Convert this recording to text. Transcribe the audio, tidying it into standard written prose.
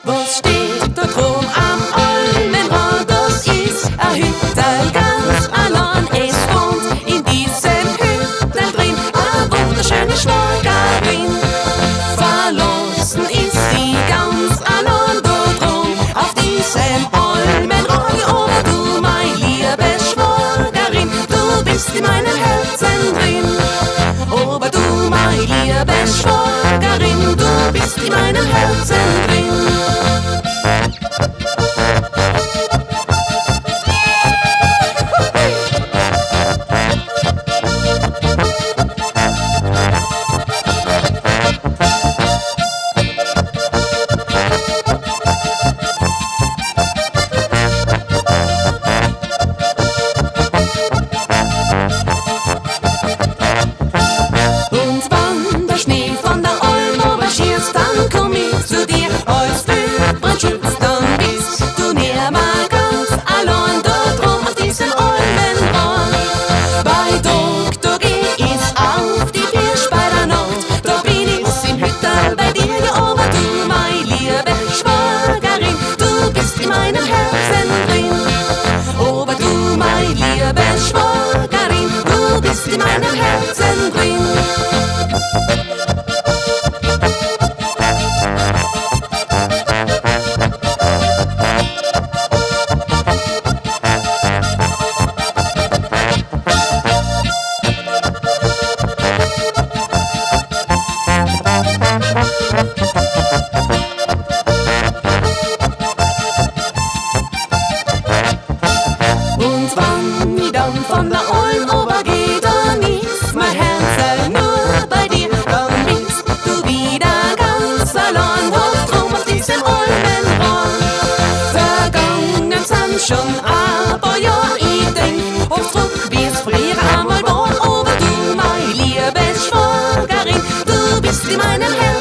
Was steht dort rum am Almenrand? Das ist a Hüttel ganz allein. Es wohnt in diesem Hüttel drin a wunderschöne Schwägerin. Verlassen ist sie ganz allein dort rum auf diesem Almenrand. Aber du, mein liebe Schwägerin, du bist in meinem Herzen drin. Aber du, mein liebe Schwägerin, du bist in meinem Herzen drin. Schwägerin, du bist in meinem Herzen drin. Und wann ich dann von der Alm runtergeh, dann ist mein Herz nur bei dir. Dann bist du wieder ganz allein, hoch drum auf diesem Almenrand. Vergangen sind schon ein paar Jahre, ich denk oft zurück, wie's früher einmal war. Aber du, meine liebe Schwägerin, du bist in meinem Herzen.